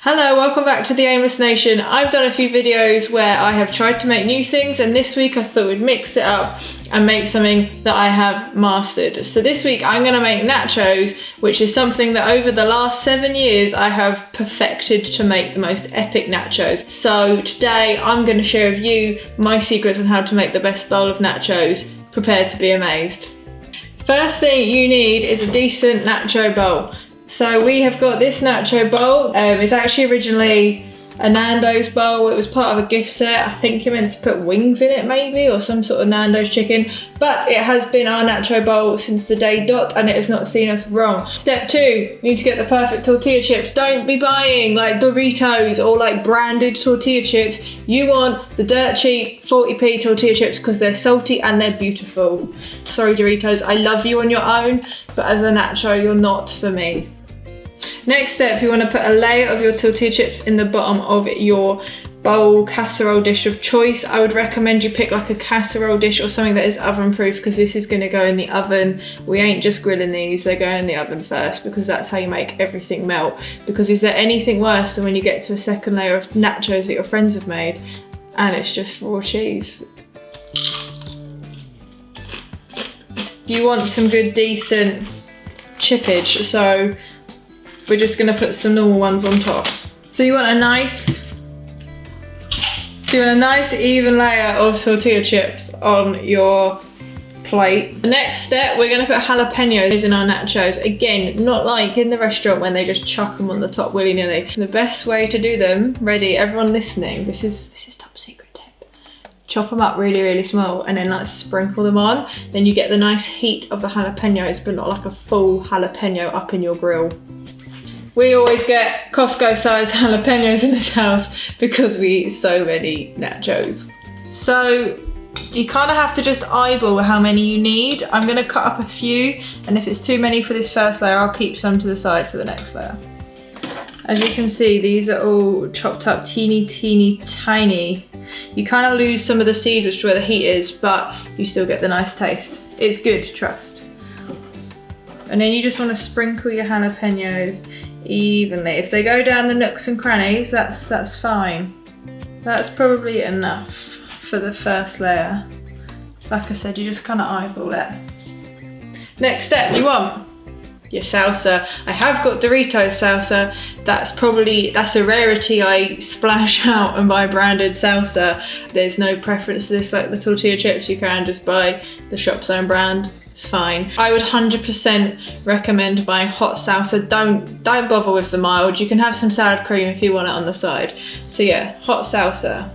Hello, welcome back to the Aimless Nation. I've done a few videos where I have tried to make new things, and this week I thought we'd mix it up and make something that I have mastered. So this week I'm going to make nachos, which is something that over the last 7 years I have perfected to make the most epic nachos. So today I'm going to share with you my secrets on how to make the best bowl of nachos. Prepare to be amazed. First thing you need is a decent nacho bowl. So we have got this nacho bowl. It's actually originally a Nando's bowl. It was part of a gift set. I think you're meant to put wings in it maybe, or some sort of Nando's chicken. But it has been our nacho bowl since the day dot, and it has not seen us wrong. Step 2, you need to get the perfect tortilla chips. Don't be buying like Doritos or like branded tortilla chips. You want the dirt cheap 40p tortilla chips because they're salty and they're beautiful. Sorry Doritos, I love you on your own, but as a nacho, you're not for me. Next step, you want to put a layer of your tortilla chips in the bottom of your bowl casserole dish of choice. I would recommend you pick like a casserole dish or something that is oven proof, because this is going to go in the oven. We ain't just grilling these, they're going in the oven first, because that's how you make everything melt. Because is there anything worse than when you get to a second layer of nachos that your friends have made and it's just raw cheese? You want some good decent chippage, so we're just going to put some normal ones on top. So you want a nice even layer of tortilla chips on your plate. The next step, we're going to put jalapenos in our nachos. Again, not like in the restaurant when they just chuck them on the top willy-nilly. The best way to do them, ready, everyone listening, this is top secret tip. Chop them up really, really small and then like sprinkle them on. Then you get the nice heat of the jalapenos, but not like a full jalapeno up in your grill. We always get Costco sized jalapenos in this house because we eat so many nachos. So you kind of have to just eyeball how many you need. I'm going to cut up a few, and if it's too many for this first layer, I'll keep some to the side for the next layer. As you can see, these are all chopped up teeny tiny. You kind of lose some of the seeds, which is where the heat is, but you still get the nice taste. It's good, trust. And then you just want to sprinkle your jalapenos evenly. If they go down the nooks and crannies, that's fine. That's probably enough for the first layer. Like I said, you just kind of eyeball it. Next step, you want your salsa. I have got Doritos salsa. That's a rarity. I splash out and buy branded salsa. There's no preference to this like the tortilla chips. You can just buy the shop's own brand. It's fine. I would 100% recommend buying hot salsa. Don't bother with the mild. You can have some salad cream if you want it on the side. So yeah, hot salsa.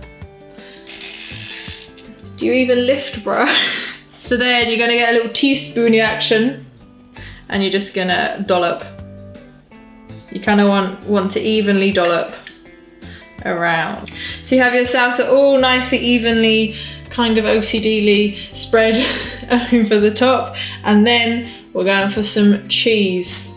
Do you even lift, bro? So then you're gonna get a little teaspoony action, and you're just gonna dollop. You kind of want to evenly dollop around. So you have your salsa all nicely evenly kind of OCD-ly spread over the top, and then we're going for some cheese.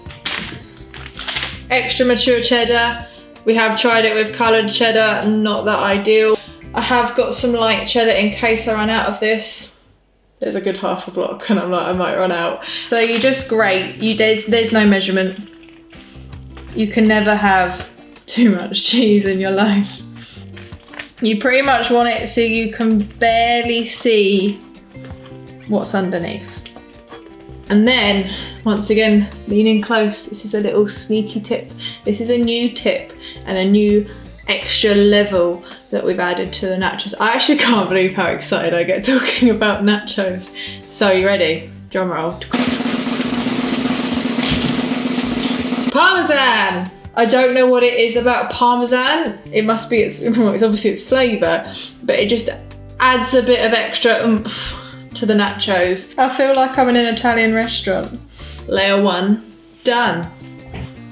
Extra mature cheddar. We have tried it with coloured cheddar, not that ideal. I have got some light cheddar in case I run out of this. There's a good half a block and I'm like, I might run out. So you just grate. There's no measurement. You can never have too much cheese in your life. You pretty much want it so you can barely see what's underneath. And then, once again, leaning close, this is a little sneaky tip. This is a new tip and a new extra level that we've added to the nachos. I actually can't believe how excited I get talking about nachos. So, you ready? Drum roll. Parmesan! I don't know what it is about Parmesan. It must be, it's obviously its flavour, but it just adds a bit of extra oomph to the nachos. I feel like I'm in an Italian restaurant. Layer 1, done.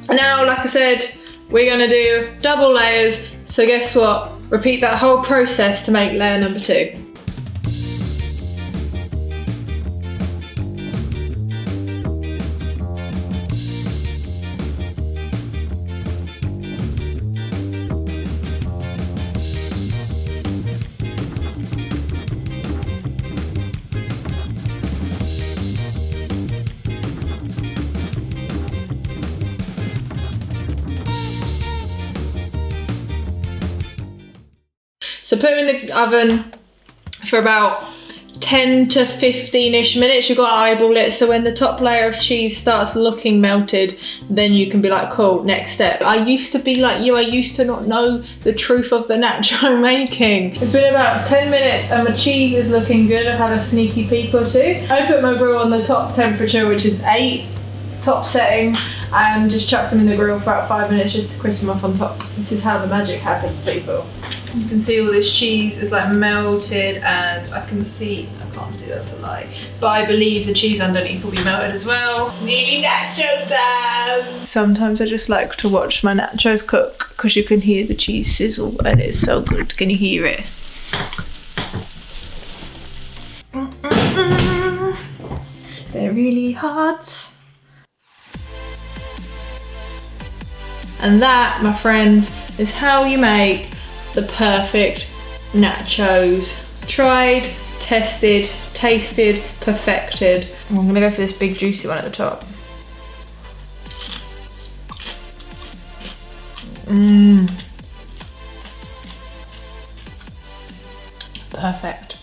And now, like I said, we're gonna do double layers. So guess what? Repeat that whole process to make layer number 2. So put them in the oven for about 10 to 15-ish minutes. You've got to eyeball it, so when the top layer of cheese starts looking melted, then you can be like, cool, next step. I used to be like you, I used to not know the truth of the nacho making. It's been about 10 minutes and my cheese is looking good. I've had a sneaky peek or two. I put my grill on the top temperature, which is 8, top setting, and just chuck them in the grill for about 5 minutes just to crisp them off on top. This is how the magic happens, people. You can see all this cheese is like melted, and I can't see, that's a lie, but I believe the cheese underneath will be melted as well. Nearly nacho time! Sometimes I just like to watch my nachos cook because you can hear the cheese sizzle and it's so good. Can you hear it? They're really hot. And that, my friends, is how you make the perfect nachos. Tried, tested, tasted, perfected. I'm gonna go for this big juicy one at the top. Perfect.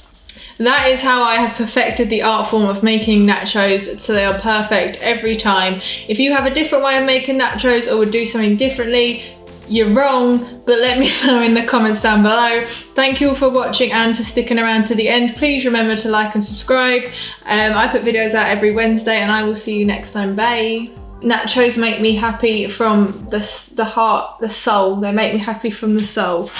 That is how I have perfected the art form of making nachos, so they are perfect every time. If you have a different way of making nachos or would do something differently, you're wrong, but let me know in the comments down below. Thank you all for watching and for sticking around to the end. Please remember to like and subscribe. I put videos out every Wednesday and I will see you next time. Bye. Nachos make me happy from the heart, the soul. They make me happy from the soul.